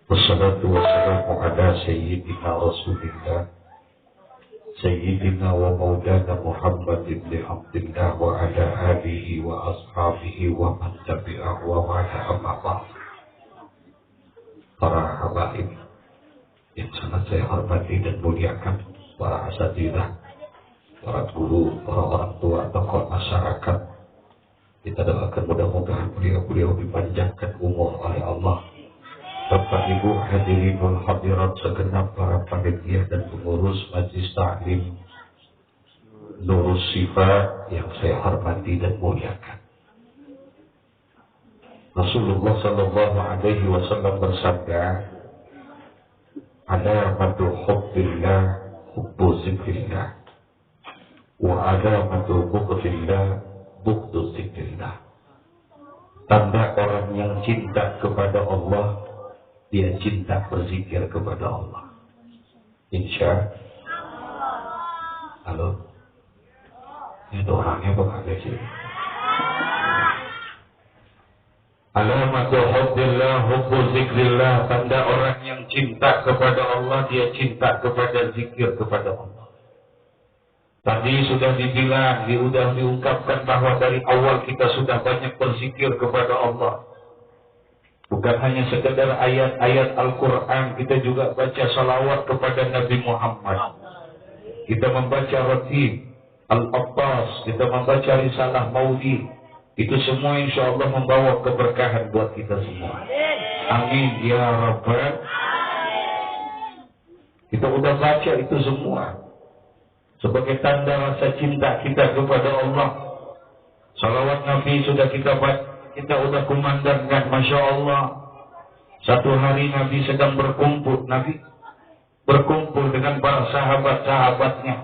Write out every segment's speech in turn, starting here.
Wassalatu wassalamu ala sayyidina Rasulillah Sayyidina wa maulana Muhammad ibn Abdullah wa ala alihi wa ashabihi wa man tabi'ahu wa ma'ala amma ba'd. Para habaib yang sangat saya hormati dan muliakan, para asatidzah, para guru, para orang tua, tokoh masyarakat, kita doakan mudah-mudahan beliau-beliau dipanjangkan umur oleh Allah. Bapak Ibu hadirin wal hadirat, segenap para panitia dan pengurus Majelis Ta'lim Nurus Sifa yang saya hormati dan muliakan. Rasulullah sallallahu alaihi wasallam bersabda, "Alamatu hubbillah hubbu zikrillah, wa alamatu bughdillah bughdu zikrillah." Tanda orang yang cinta kepada Allah, dia cinta berzikir kepada Allah. Insya Allah. Halo? Itu orangnya kok ada sih? Alamatu hubbillah hubbu zikrillah. Tanda orang yang cinta kepada Allah, dia cinta kepada zikir kepada Allah. Tadi sudah dibilang, sudah diungkapkan bahwa dari awal kita sudah banyak berzikir kepada Allah. Bukan hanya sekedar ayat-ayat Al-Quran, kita juga baca salawat kepada Nabi Muhammad. Kita membaca Ratib, Al-Abbas, kita membaca Risalah Maulid. Itu semua insya Allah membawa keberkahan buat kita semua. Amin ya Rabbal. Kita udah baca itu semua sebagai tanda rasa cinta kita kepada Allah. Salawat Nabi sudah kita baca, kita udah kumandangkan, Masya Allah. Satu hari Nabi sedang berkumpul dengan para sahabat-sahabatnya.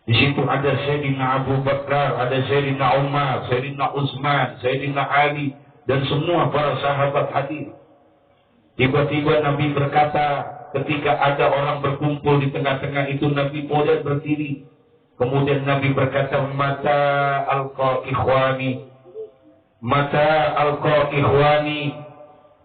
Di situ ada Sayyidina Abu Bakar, ada Sayyidina Umar, Sayyidina Utsman, Sayyidina Ali, dan semua para sahabat hadir. Tiba-tiba Nabi berkata, ketika ada orang berkumpul di tengah-tengah itu, Nabi mulai berdiri. Kemudian Nabi berkata, "Mata alqa ikhwani, mata alqa ikhwani,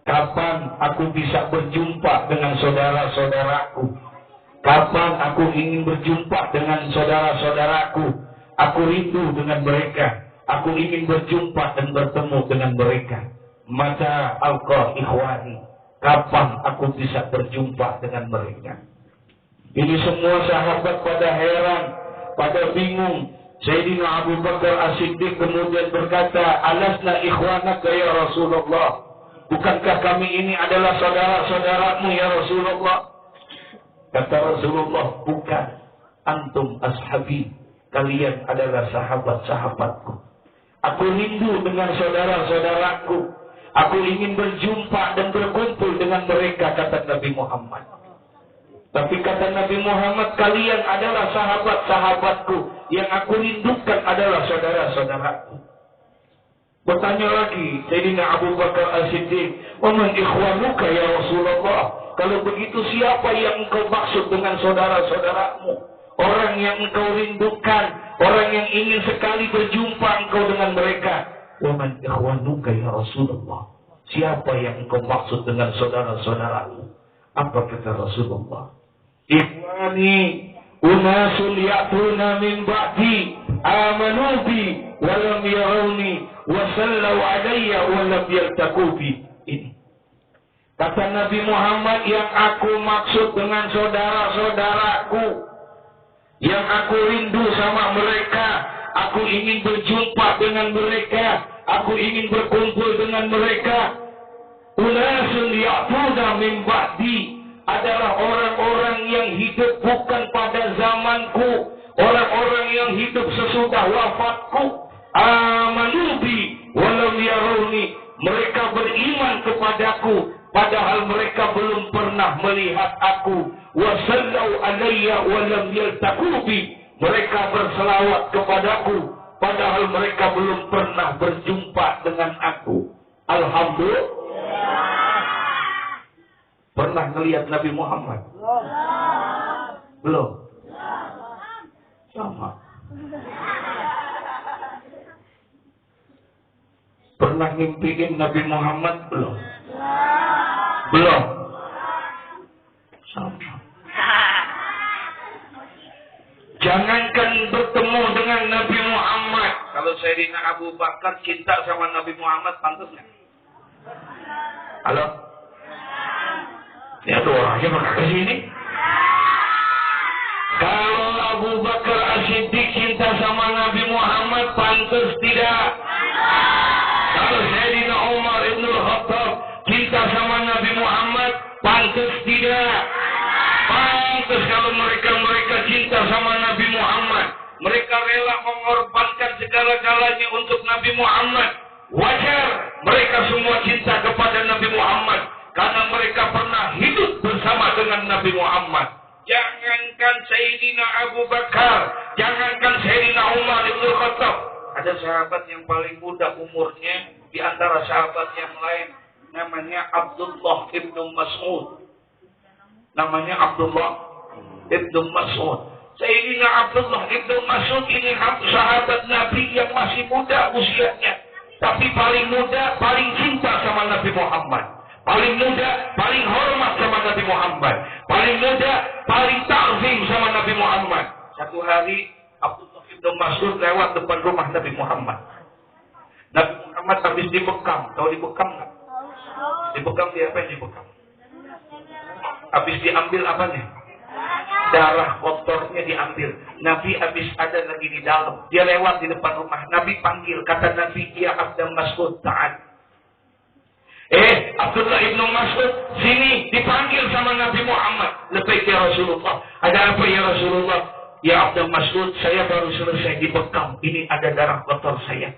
kapan aku bisa berjumpa dengan saudara-saudaraku? Kapan aku ingin berjumpa dengan saudara-saudaraku? Aku rindu dengan mereka. Aku ingin berjumpa dan bertemu dengan mereka. Mata alqa ikhwani, kapan aku bisa berjumpa dengan mereka?" Ini semua sahabat pada heran, pada bingung. Sayyidina Abu Bakar As-Siddiq kemudian berkata, "Alasna ikhwanaka ya Rasulullah? Bukankah kami ini adalah saudara-saudaramu ya Rasulullah?" Kata Rasulullah, "Bukan, antum ashabi, kalian adalah sahabat-sahabatku. Aku rindu dengan saudara-saudaraku. Aku ingin berjumpa dan berkumpul dengan mereka," kata Nabi Muhammad. Tapi kata Nabi Muhammad, "Kalian adalah sahabat-sahabatku. Yang aku rindukan adalah saudara-saudaraku." Bertanya lagi Sayyidina Abu Bakar As-Siddiq, "Wa man ikhwanuka ya Rasulullah? Kalau begitu siapa yang engkau maksud dengan saudara-saudaramu? Orang yang engkau rindukan, orang yang ingin sekali berjumpa engkau dengan mereka." "Wa man ikhwanuka ya Rasulullah? Siapa yang engkau maksud dengan saudara-saudaramu?" Apa kata Rasulullah? "Ikhwani unasul ya'tuna min ba'di amanu bi wa lam yarawni wa sallu alayya wa lam yaltaqu bi." Ini kata Nabi Muhammad, yang aku maksud dengan saudara-saudaraku, yang aku rindu sama mereka, aku ingin berjumpa dengan mereka, aku ingin berkumpul dengan mereka. Unasul ya'tuna min ba'di, adalah orang-orang yang hidup bukan pada zamanku, orang-orang yang hidup sesudah wafatku. Amanu bi walam yarawni, mereka beriman kepadaku padahal mereka belum pernah melihat aku. Wasallu alayya walam yaltaqu bi, mereka berselawat kepadaku padahal mereka belum pernah berjumpa dengan aku. Alhamdulillah. Pernah melihat Nabi Muhammad? Belum. Sama. Pernah ngimpiin Nabi Muhammad? Belum. Belum. Sayyidina Abu Bakar cinta sama Nabi Muhammad, pantas nggak? Halo? Ya tuh orangnya bakal ke sini. Kalau Abu Bakar As-Siddiq cinta sama Nabi Muhammad, pantas tidak? Kalau Sayyidina Umar Ibn Khattab cinta sama Nabi Muhammad, pantas tidak? Pantas kalau mereka cinta sama Nabi Muhammad. Mereka rela mengorbankan segala-galanya untuk Nabi Muhammad. Wajar mereka semua cinta kepada Nabi Muhammad. Karena mereka pernah hidup bersama dengan Nabi Muhammad. Jangankan Sayyidina Abu Bakar, jangankan Sayyidina Umar Ibn Khattab. Ada sahabat yang paling muda umurnya di antara sahabat yang lain. Namanya Abdullah Ibn Mas'ud. Namanya Abdullah Ibn Mas'ud. Sayyidina Abdullah Ibn Mas'ud ini sahabat Nabi yang masih muda usianya. Tapi paling muda, paling cinta sama Nabi Muhammad. Paling muda, paling hormat sama Nabi Muhammad. Paling muda, paling ta'zim sama Nabi Muhammad. Satu hari, Abdullah Ibn Mas'ud lewat depan rumah Nabi Muhammad. Nabi Muhammad habis dibekam. Tahu dibekam nggak? Dibekam dia apa yang dibekam? Habis diambil apanya? Darah kotornya diambil. Nabi habis ada lagi di dalam. Dia lewat di depan rumah. Nabi panggil. Kata Nabi, ya Abdul Mas'ud, ta'ad. Abdullah Ibn Mas'ud, sini, dipanggil sama Nabi Muhammad. Lepas ya Rasulullah. Ada apa ya Rasulullah? Ya Abdul Mas'ud, saya baru selesai dibekam. Ini ada darah kotor saya.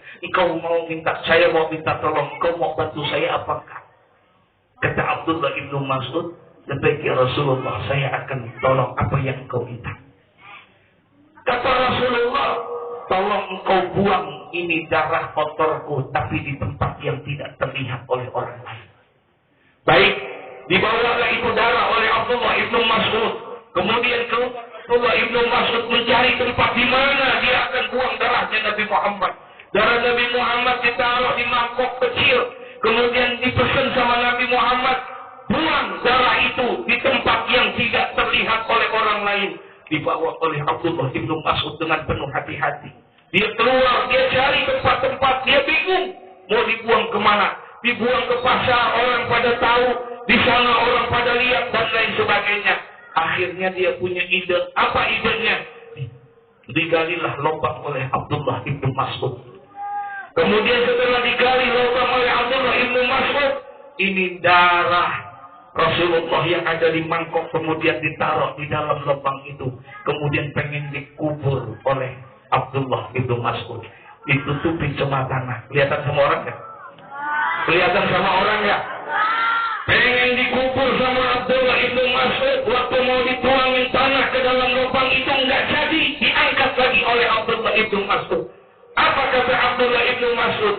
Saya mau minta tolong. Engkau mau bantu saya apakah? Kata Abdullah Ibn Mas'ud, lepas ya Rasulullah, saya akan tolong apa yang engkau minta. Kata Rasulullah, tolong engkau buang ini darah kotorku, tapi di tempat yang tidak terlihat oleh orang lain. Baik, dibawalah itu darah oleh Abdullah Ibn Mas'ud. Kemudian keluar Abdullah Ibn Mas'ud mencari tempat di mana dia akan buang darahnya Nabi Muhammad. Darah Nabi Muhammad ditaruh di mangkok kecil. Kemudian dipesan sama Nabi Muhammad, buang darah itu di tempat yang tidak terlihat oleh orang lain. Dibawa oleh Abdullah Ibn Mas'ud dengan penuh hati-hati. Dia keluar, dia cari tempat-tempat, dia bingung. Mau dibuang kemana? Dibuang ke pasar, orang pada tahu. Di sana orang pada lihat dan lain sebagainya. Akhirnya dia punya ide. Apa idenya? Digalilah lubang oleh Abdullah Ibn Mas'ud. Kemudian setelah digali lubang oleh Abdullah Ibn Mas'ud, ini darah Rasulullah yang ada di mangkok kemudian ditaruh di dalam lubang itu. Kemudian pengen dikubur oleh Abdullah Ibn Mas'ud. Ditutupin sama tanah. Kelihatan sama orang nggak? Kelihatan sama orang nggak? Pengen dikubur sama Abdullah Ibn Mas'ud. Waktu mau dituangin tanah ke dalam lubang itu nggak jadi. Diangkat lagi oleh Abdullah Ibn Mas'ud. Apa kata Abdullah Ibn Mas'ud?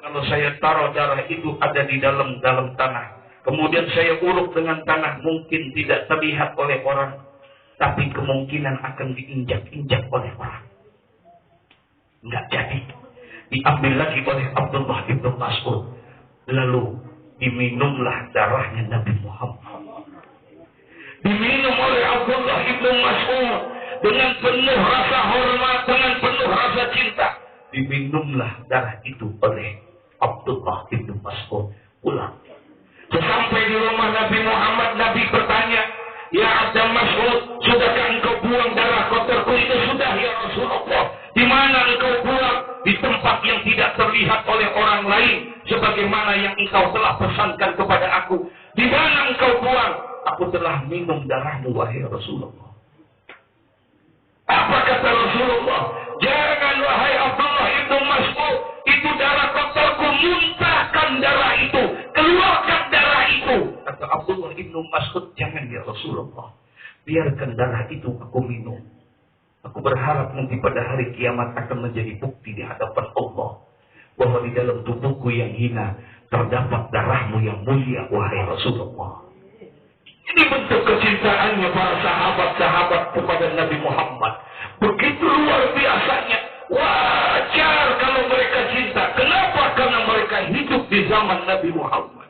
Kalau saya taruh darah itu ada di dalam tanah. Kemudian saya uruk dengan tanah, mungkin tidak terlihat oleh orang. Tapi kemungkinan akan diinjak-injak oleh orang. Nggak jadi. Diambil lagi oleh Abdullah Ibn Mas'ud. Lalu diminumlah darahnya Nabi Muhammad. Diminum oleh Abdullah Ibn Mas'ud. Dengan penuh rasa hormat, dengan penuh rasa cinta. Diminumlah darah itu oleh Abdullah Ibn Mas'ud. Pulang. Sesampai di rumah Nabi Muhammad, Nabi bertanya, ya Abdul Mas'ud, sudahkah engkau buang darah kotorku? Itu sudah ya Rasulullah. Di mana engkau buang? Di tempat yang tidak terlihat oleh orang lain. Sebagaimana yang engkau telah pesankan kepada aku. Di mana engkau buang? Aku telah minum darahmu, wahai Rasulullah. Apa kata Rasulullah? Jangan wahai Abdullah Ibn Mas'ud. Itu darah kotorku, muntahkan darah itu. Keluarkan darah itu. Kata Abdullah Ibn Mas'ud, jangan ya Rasulullah. Biarkan darah itu aku minum. Aku berharap nanti pada hari kiamat akan menjadi bukti di hadapan Allah. Bahwa di dalam tubuhku yang hina terdapat darahmu yang mulia, wahai Rasulullah. Ini bentuk kecintaannya para sahabat-sahabat kepada Nabi Muhammad. Begitu luar biasanya. Wajar kalau mereka cinta. Kenapa? Karena mereka hidup di zaman Nabi Muhammad.